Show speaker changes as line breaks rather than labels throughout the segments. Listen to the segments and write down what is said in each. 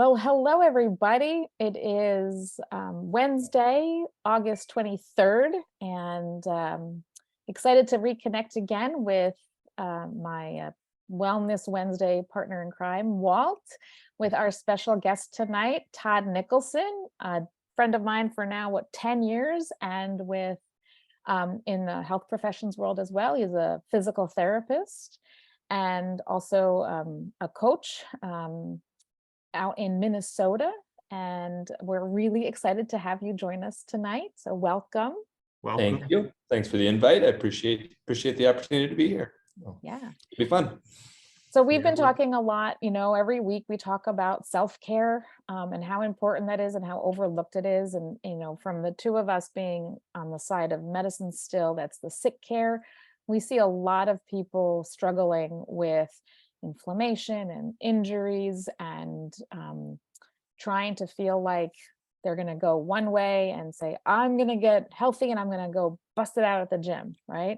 Well, hello, everybody. It is Wednesday, August 23rd, and excited to reconnect again with my Wellness Wednesday partner in crime, Walt, with our special guest tonight, Todd Nicholson, a friend of mine for now, 10 years, and with in the health professions world as well. He's a physical therapist and also a coach. Out in Minnesota, and we're really excited to have you join us tonight. So welcome.
Thank you. Thanks for the invite. I appreciate the opportunity to be here.
Yeah,
it'll be fun.
So we've been talking a lot, every week we talk about self-care and how important that is and how overlooked it is. And, from the two of us being on the side of medicine still, that's the sick care. We see a lot of people struggling with inflammation and injuries and trying to feel like they're going to go one way and say, I'm going to get healthy and I'm going to go bust it out at the gym, right?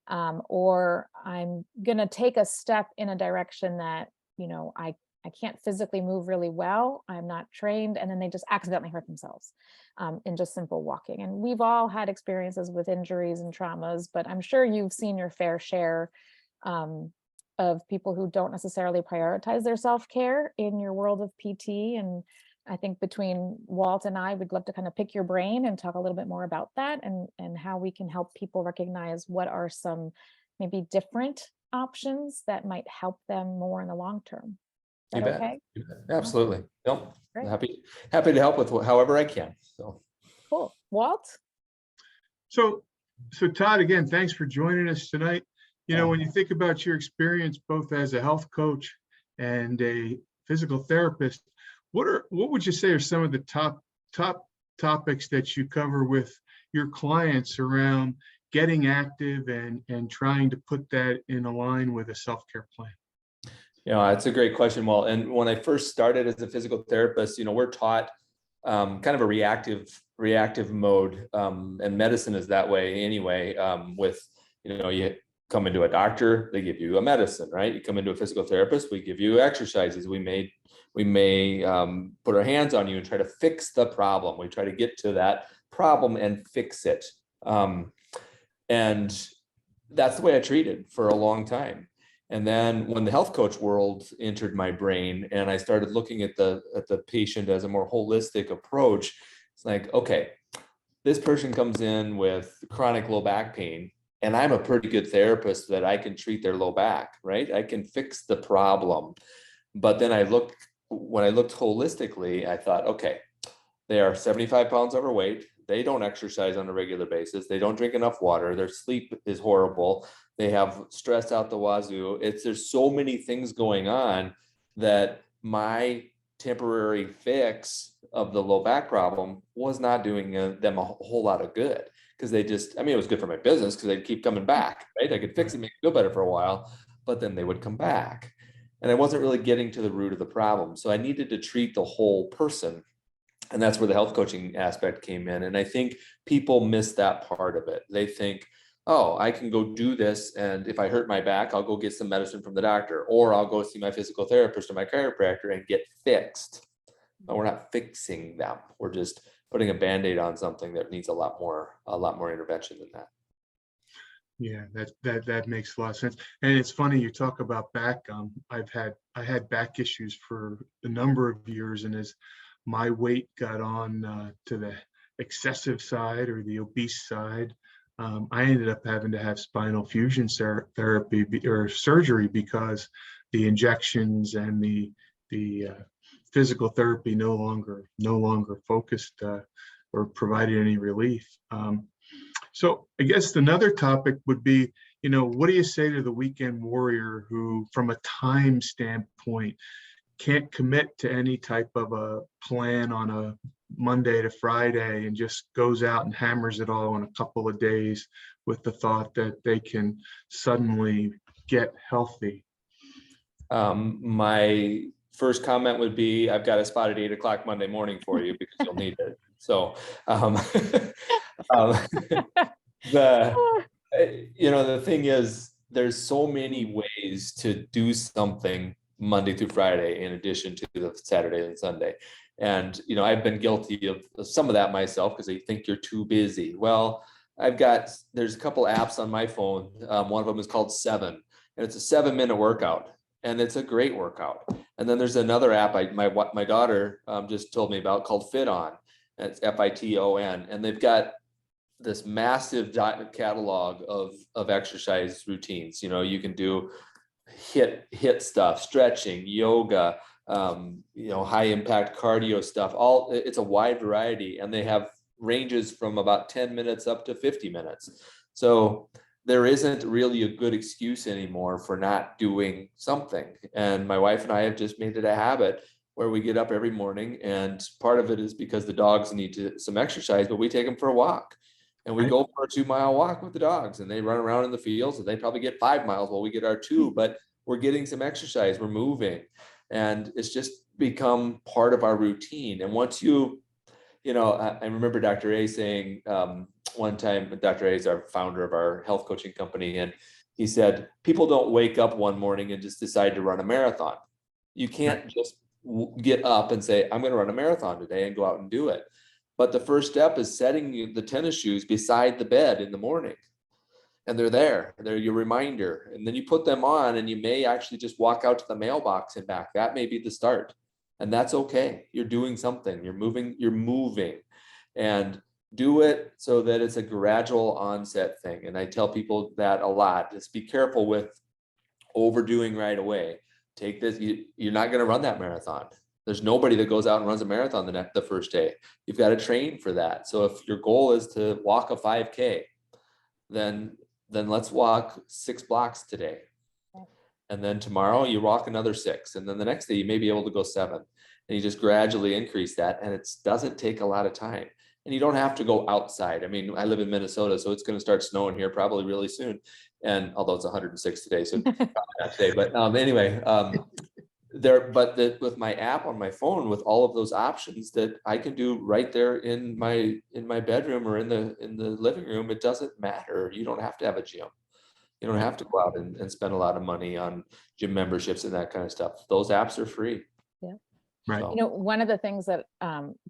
Or I'm going to take a step in a direction that, I can't physically move really well. I'm not trained. And then they just accidentally hurt themselves in just simple walking. And we've all had experiences with injuries and traumas, but I'm sure you've seen your fair share of people who don't necessarily prioritize their self-care in your world of PT. And I think between Walt and I, we'd love to kind of pick your brain and talk a little bit more about that and how we can help people recognize what are some maybe different options that might help them more in the long term. Is that okay?
You bet. Absolutely. Nope.
Great.
Happy to help with however I can. So
cool. Walt?
So Todd, again, thanks for joining us tonight. When you think about your experience, both as a health coach and a physical therapist, what would you say are some of the top topics that you cover with your clients around getting active and trying to put that in a line with a self-care plan?
That's a great question, Walt. And when I first started as a physical therapist, we're taught kind of a reactive mode, and medicine is that way anyway. With you come into a doctor, they give you a medicine, right? You come into a physical therapist, we give you exercises. We may put our hands on you and try to fix the problem. We try to get to that problem and fix it. And that's the way I treated for a long time. And then when the health coach world entered my brain and I started looking at the patient as a more holistic approach, it's like, okay, this person comes in with chronic low back pain, and I'm a pretty good therapist that I can treat their low back, right? I can fix the problem. But then when I looked holistically, I thought, okay, they are 75 pounds overweight. They don't exercise on a regular basis. They don't drink enough water. Their sleep is horrible. They have stress out the wazoo. There's so many things going on that my temporary fix of the low back problem was not doing them a whole lot of good, because it was good for my business because they'd keep coming back, right? I could fix it, make it feel better for a while, but then they would come back. And I wasn't really getting to the root of the problem. So I needed to treat the whole person. And that's where the health coaching aspect came in. And I think people miss that part of it. They think, oh, I can go do this, and if I hurt my back, I'll go get some medicine from the doctor, or I'll go see my physical therapist or my chiropractor and get fixed. But we're not fixing them. We're just putting a Band-Aid on something that needs a lot more intervention than that.
Yeah, that makes a lot of sense. And it's funny you talk about back. I had back issues for a number of years, and as my weight got on to the excessive side or the obese side, I ended up having to have spinal fusion therapy or surgery because the injections and the physical therapy no longer focused or provided any relief. So I guess another topic would be, what do you say to the weekend warrior who, from a time standpoint, can't commit to any type of a plan on a Monday to Friday and just goes out and hammers it all in a couple of days with the thought that they can suddenly get healthy?
My first comment would be, I've got a spot at 8 o'clock Monday morning for you because you'll need it. So the thing is, there's so many ways to do something Monday through Friday, in addition to the Saturday and Sunday. And, I've been guilty of some of that myself because they think you're too busy. Well, there's a couple apps on my phone. One of them is called Seven, and it's a 7-minute workout, and it's a great workout. And then there's another app my daughter just told me about called FitOn. It's FITON, and they've got this massive catalog of exercise routines. You can do hit stuff, stretching, yoga, high impact cardio stuff. It's a wide variety, and they have ranges from about 10 minutes up to 50 minutes. So there isn't really a good excuse anymore for not doing something. And my wife and I have just made it a habit where we get up every morning, and part of it is because the dogs need some exercise, but we take them for a walk. And we go for a 2-mile walk with the dogs, and they run around in the fields, and they probably get 5 miles while we get our 2, but we're getting some exercise, we're moving, and it's just become part of our routine. And once I remember Dr. A saying one time, Dr. A is our founder of our health coaching company, and he said, people don't wake up one morning and just decide to run a marathon. You can't just get up and say, I'm going to run a marathon today, and go out and do it. But the first step is setting the tennis shoes beside the bed in the morning. And they're your reminder. And then you put them on, and you may actually just walk out to the mailbox and back. That may be the start. And that's okay. You're doing something. You're moving. And do it so that it's a gradual onset thing. And I tell people that a lot. Just be careful with overdoing right away. Take this. You're not going to run that marathon. There's nobody that goes out and runs a marathon the first day. You've got to train for that. So if your goal is to walk a 5K, then let's walk 6 blocks today. And then tomorrow you walk another 6. And then the next day you may be able to go 7. And you just gradually increase that. And it doesn't take a lot of time. And you don't have to go outside. I mean, I live in Minnesota, so it's going to start snowing here probably really soon. And although it's 106 today, so not today. But anyway, with my app on my phone, with all of those options that I can do right there in my bedroom or in the living room, it doesn't matter. You don't have to have a gym. You don't have to go out and spend a lot of money on gym memberships and that kind of stuff. Those apps are free.
Yeah.
Right.
So,
One of the things that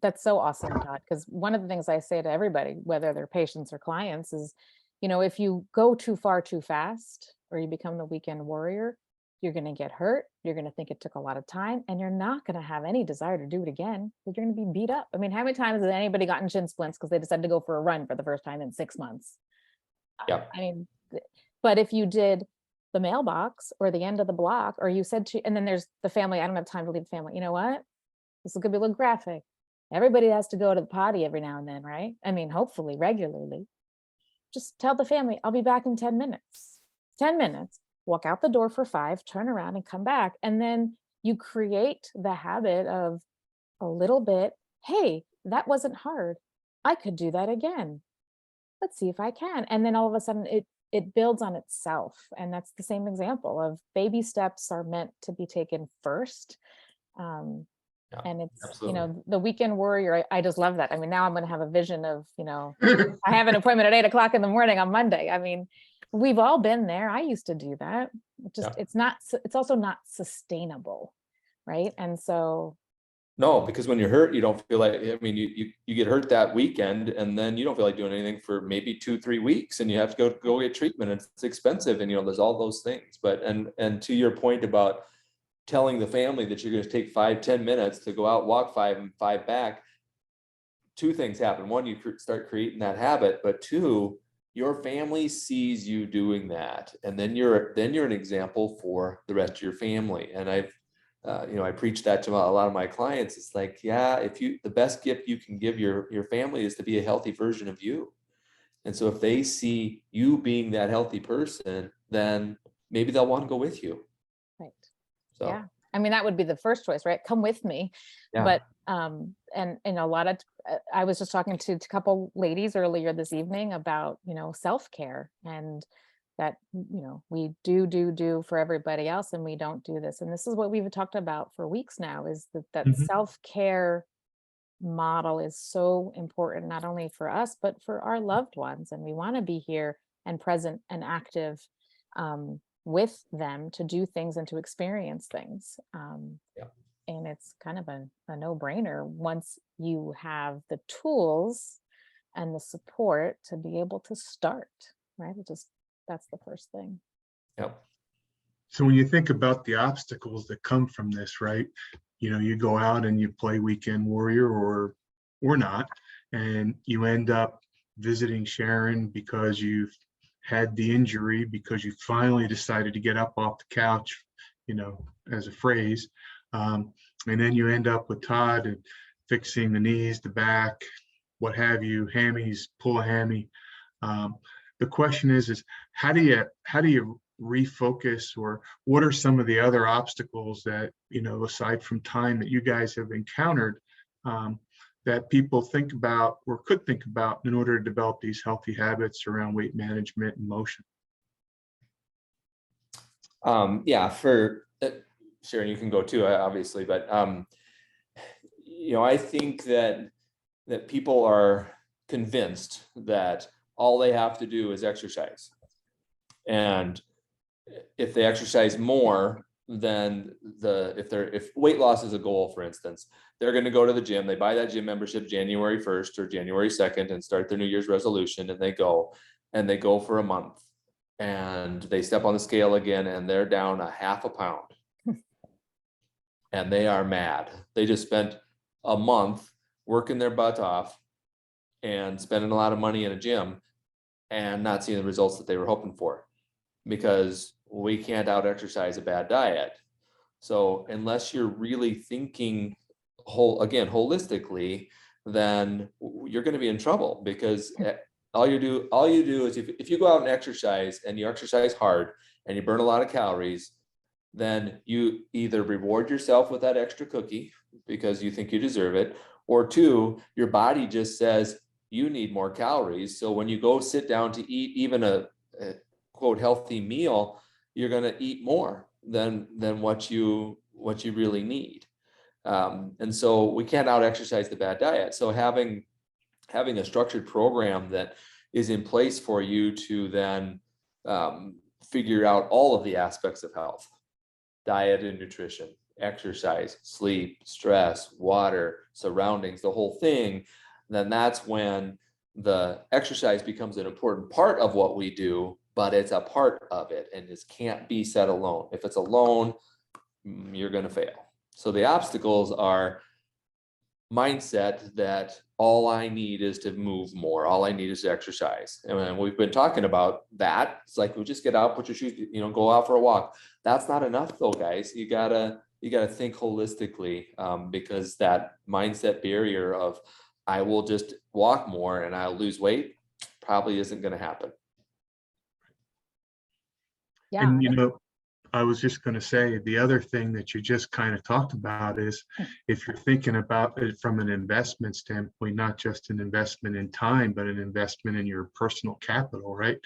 that's so awesome, Todd, because one of the things I say to everybody, whether they're patients or clients, is, if you go too far too fast, or you become the weekend warrior, you're going to get hurt. You're going to think it took a lot of time, and you're not going to have any desire to do it again, because you're going to be beat up. I mean, how many times has anybody gotten shin splints because they decided to go for a run for the first time in 6 months?
yeah.
I mean, but if you did the mailbox or the end of the block, or you said and then there's the family, I don't have time to leave the family. You know what? This is going to be a little graphic. Everybody has to go to the potty every now and then, right? I mean, hopefully regularly. Just tell the family, I'll be back in 10 minutes. 10 minutes, walk out the door for 5, turn around and come back. And then you create the habit of a little bit, hey, that wasn't hard. I could do that again. Let's see if I can. And then all of a sudden it builds on itself. And that's the same example of baby steps are meant to be taken first.
Yeah,
and it's,
absolutely.
the weekend warrior, I just love that. I mean, now I'm going to have a vision of, I have an appointment at 8 o'clock in the morning on Monday. I mean, we've all been there. I used to do that. It's also not sustainable. Right. And so.
No, because when you're hurt, you don't feel like, I mean, you get hurt that weekend, and then you don't feel like doing anything for maybe 2-3 weeks, and you have to go get treatment, and it's expensive, and there's all those things. But and to your point about telling the family that you're going to take 5-10 minutes to go out, walk 5 and 5 back, 2 things happen. One, you start creating that habit, but 2, your family sees you doing that, and then you're an example for the rest of your family. And I preach that to a lot of my clients. It's like, yeah, the best gift you can give your family is to be a healthy version of you. And so if they see you being that healthy person, then maybe they'll want to go with you.
Right.
So,
yeah. I mean, that would be the first choice, right? Come with me.
yeah.
But, and a lot of, I was just talking to a couple ladies earlier this evening about, self-care, and that, we do for everybody else, and we don't do this. And this is what we've talked about for weeks now, is that
Mhm.
self-care model is so important, not only for us, but for our loved ones. And we want to be here and present and active, with them to do things and to experience things.
Yeah.
And it's kind of a no-brainer once you have the tools and the support to be able to start, right? That's the first thing.
Yep.
So when you think about the obstacles that come from this, right? You go out and you play weekend warrior or not, and you end up visiting Sharon because you've had the injury, because you finally decided to get up off the couch, as a phrase. And then you end up with Todd and fixing the knees, the back, what have you, hammies, pull a hammy. The question is how do you refocus, or what are some of the other obstacles that, aside from time, that you guys have encountered, that people think about or could think about in order to develop these healthy habits around weight management and motion?
Yeah, for Sharon, you can go too, obviously, but I think that people are convinced that all they have to do is exercise, and if they exercise more, then if weight loss is a goal, for instance, they're going to go to the gym. They buy that gym membership January 1st or January 2nd and start their New Year's resolution, and they go for a month, and they step on the scale again and they're down a half a pound. And they are mad. They just spent a month working their butt off and spending a lot of money in a gym and not seeing the results that they were hoping for, because we can't out exercise a bad diet. So unless you're really thinking holistically, then you're going to be in trouble, because all you do is if you go out and exercise, and you exercise hard and you burn a lot of calories, then you either reward yourself with that extra cookie because you think you deserve it, or two, your body just says you need more calories. So when you go sit down to eat even a quote healthy meal, you're going to eat more than what you really need. And so we can't out exercise the bad diet. So having a structured program that is in place for you to then figure out all of the aspects of health: diet and nutrition, exercise, sleep, stress, water, surroundings, the whole thing, then that's when the exercise becomes an important part of what we do, but it's a part of it, and it can't be set alone. If it's alone, you're going to fail. So the obstacles are mindset that all I need is to move more. All I need is to exercise. And we've been talking about that. It's like, we just get out, put your shoes, go out for a walk. That's not enough though, guys. You gotta think holistically, because that mindset barrier of I will just walk more and I'll lose weight probably isn't going to happen.
Yeah.
And I was just going to say, the other thing that you just kind of talked about is, if you're thinking about it from an investment standpoint, not just an investment in time, but an investment in your personal capital, right?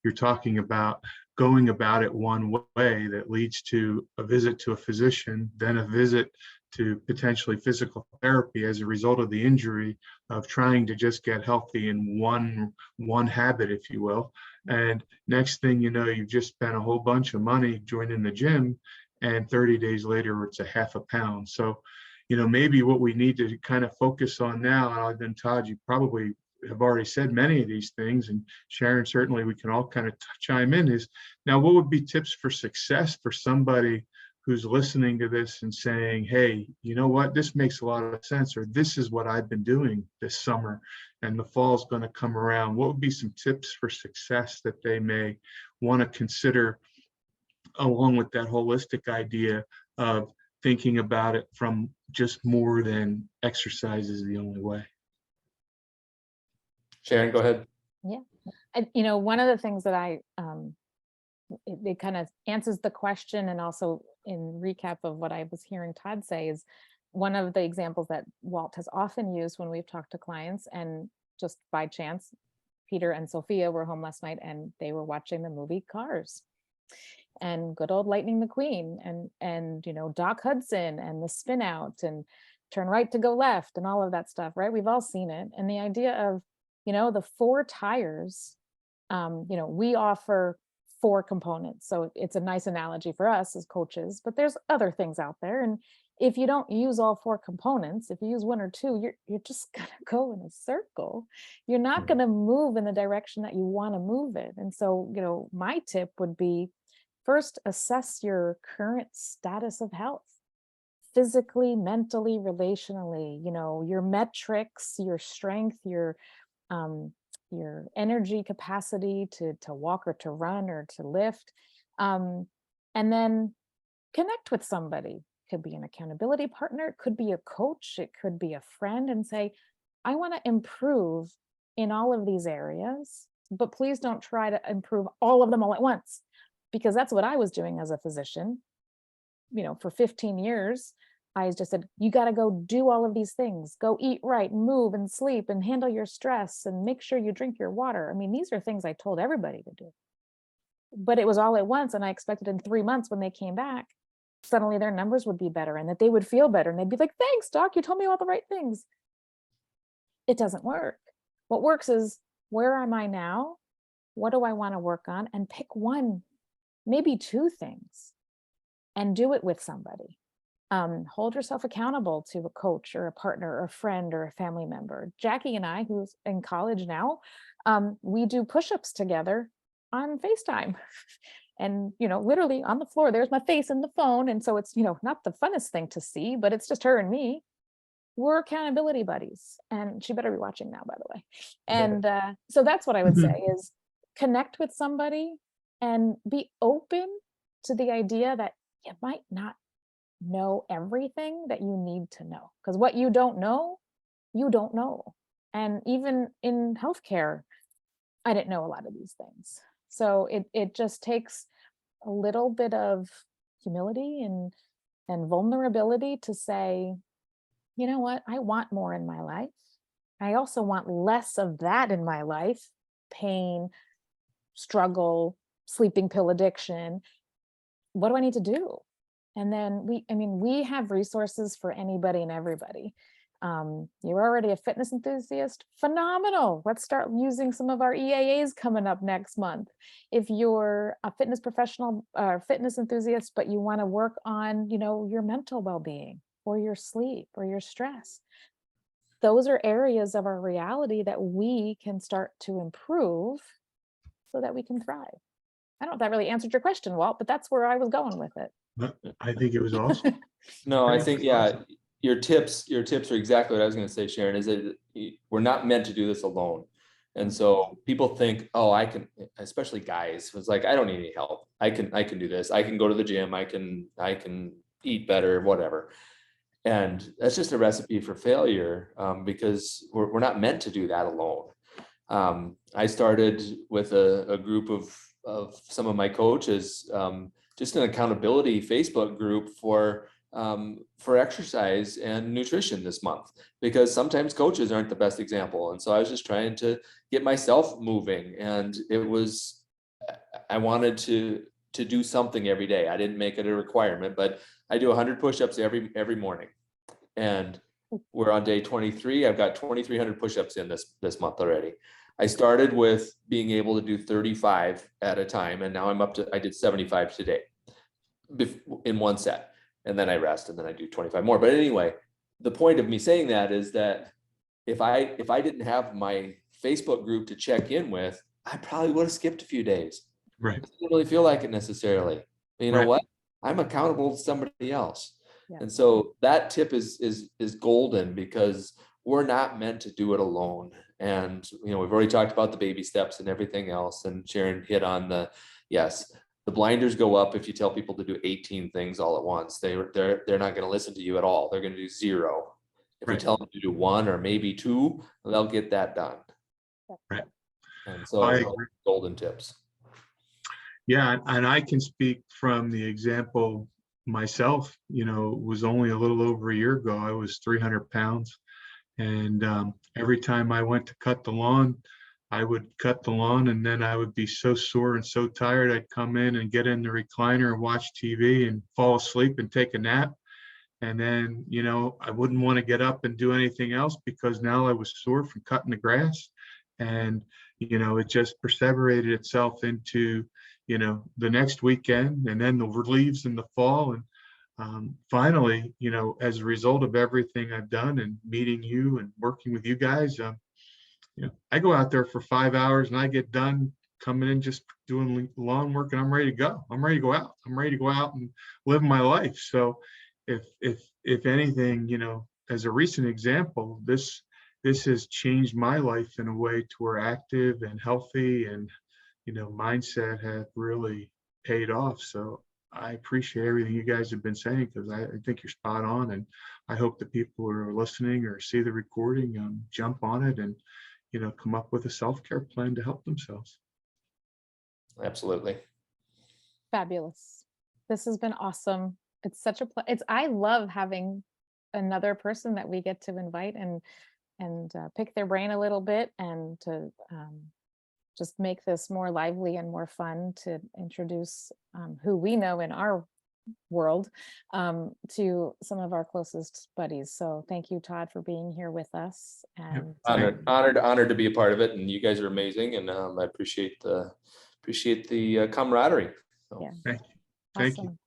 You're talking about going about it one way that leads to a visit to a physician, then a visit to potentially physical therapy as a result of the injury, of trying to just get healthy in one habit, if you will. And next thing you know, you've just spent a whole bunch of money joining the gym, and 30 days later, it's a half a pound. So, maybe what we need to kind of focus on now, and then Todd, you probably have already said many of these things, and Sharon, certainly we can all kind of chime in, is now, what would be tips for success for somebody who's listening to this and saying, hey, you know what, this makes a lot of sense, or this is what I've been doing this summer, and the fall's going to come around. What would be some tips for success that they may want to consider, along with that holistic idea of thinking about it from just more than exercise is the only way?
Sharon, go ahead.
Yeah. And, one of the things that it kind of answers the question, and also in recap of what I was hearing Todd say, is one of the examples that Walt has often used when we've talked to clients, and just by chance, Peter and Sophia were home last night and they were watching the movie Cars, and good old Lightning McQueen, and Doc Hudson and the spin out and turn right to go left and all of that stuff, right? We've all seen it. And the idea of, the 4 tires, we offer 4 components. So it's a nice analogy for us as coaches, but there's other things out there. And if you don't use all 4 components, if you use 1 or 2, you're just gonna go in a circle. You're not
Right.
gonna move in the direction that you want to move it. And so, my tip would be, first assess your current status of health, physically, mentally, relationally, your metrics, your strength, um, your energy capacity to walk or to run or to lift. Um, and then connect with somebody. Could be an accountability partner, it could be a coach, it could be a friend, and say, I want to improve in all of these areas, but please don't try to improve all of them all at once, because that's what I was doing as a physician. For 15 years, I just said, you got to go do all of these things. Go eat right, move and sleep and handle your stress and make sure you drink your water. I mean, these are things I told everybody to do. But it was all at once. And I expected in 3 months when they came back, suddenly their numbers would be better and that they would feel better. And they'd be like, thanks, doc, you told me all the right things. It doesn't work. What works is, where am I now? What do I want to work on? And pick 1, maybe 2 things and do it with somebody. Hold yourself accountable to a coach or a partner or a friend or a family member. Jackie and I, who's in college now, we do push-ups together on FaceTime. And, literally on the floor, there's my face in the phone. And so it's, not the funnest thing to see, but it's just her and me. We're accountability buddies. And she better be watching now, by the way. And so that's what I would say is, connect with somebody and be open to the idea that you might not know everything that you need to know, because what you don't know, you don't know. And even in healthcare, I didn't know a lot of these things. So it just takes a little bit of humility and vulnerability to say, you know what, I want more in my life. I also want less of that in my life: pain, struggle, sleeping pill addiction. What do I need to do? And then we have resources for anybody and everybody. You're already a fitness enthusiast, phenomenal. Let's start using some of our EAAs coming up next month. If you're a fitness professional or fitness enthusiast, but you want to work on, your mental well-being or your sleep or your stress, those are areas of our reality that we can start to improve so that we can thrive. I don't know if that really answered your question, Walt, but that's where I was going with it.
I think it was awesome.
No, I
Great.
think, yeah, your tips are exactly what I was going to say, Sharon, is that we're not meant to do this alone. And so people think, oh, I can, especially guys, it's like, I don't need any help. I can do this. I can go to the gym. I can eat better, whatever. And that's just a recipe for failure, because we're not meant to do that alone. I started with a group of some of my coaches, just an accountability Facebook group for exercise and nutrition this month, because sometimes coaches aren't the best example. And so I was just trying to get myself moving, and I wanted to do something every day. I didn't make it a requirement, but I do 100 push-ups every morning. And we're on day 23. I've got 2,300 push-ups in this month already. I started with being able to do 35 at a time, and now I did 75 today in one set, and then I rest, and then I do 25 more. But anyway, the point of me saying that is that if I didn't have my Facebook group to check in with, I probably would have skipped a few days.
Right.
I didn't really feel like it necessarily. But you know
Right.
what? I'm accountable to somebody else.
Yeah.
And so that tip is golden, because we're not meant to do it alone. And we've already talked about the baby steps and everything else. And Sharon hit on the blinders go up if you tell people to do 18 things all at once. They're not going to listen to you at all. They're going to do 0. If you
Right.
tell them to do 1 or maybe 2, they'll get that done.
Right.
And so
I agree.
golden tips.
Yeah, and I can speak from the example myself. It was only a little over a year ago. I was 300 pounds. And every time I went to cut the lawn, I would cut the lawn, and then I would be so sore and so tired, I'd come in and get in the recliner and watch TV and fall asleep and take a nap. And then, I wouldn't want to get up and do anything else because now I was sore from cutting the grass. And, it just perseverated itself into, you know, the next weekend, and then the leaves in the fall. And finally, you know, as a result of everything I've done and meeting you and working with you guys, you know, I go out there for 5 hours and I get done coming in just doing lawn work, and I'm ready to go. I'm ready to go out. I'm ready to go out and live my life. So if anything, you know, as a recent example, this has changed my life in a way to where active and healthy and, you know, mindset have really paid off. So I appreciate everything you guys have been saying, because I think you're spot on. And I hope the people who are listening or see the recording jump on it and, you know, come up with a self-care plan to help themselves.
Absolutely.
Fabulous. This has been awesome. It's such a I love having another person that we get to invite and pick their brain a little bit, and to just make this more lively and more fun, to introduce who we know in our world to some of our closest buddies. So thank you, Todd, for being here with us. And
Honored to be a part of it, and you guys are amazing, and I appreciate the camaraderie. So.
Yeah.
Thank you.
Awesome.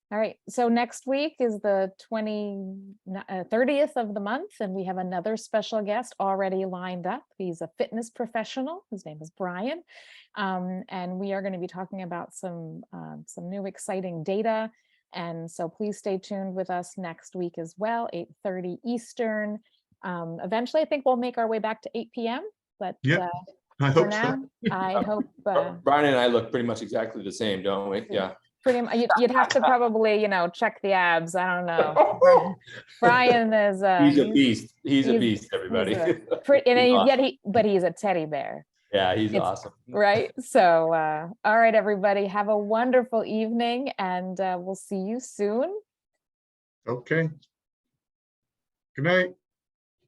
All right, so next week is the 30th of the month, and we have another special guest already lined up. He's a fitness professional. His name is Brian, and we are going to be talking about some new exciting data. And so please stay tuned with us next week as well, 8:30 Eastern. Eventually, I think we'll make our way back to 8 p.m. But
Yeah, I
for
hope so.
now, I hope
Brian and I look pretty much exactly the same, don't we? Yeah.
pretty much. You'd have to probably, you know, check the abs. I don't know. Brian is
He's a beast. He's a beast, everybody.
But he's a teddy bear.
Yeah, he's
It's
awesome.
Right. So, all right, everybody, have a wonderful evening, and we'll see you soon.
Okay. Good night.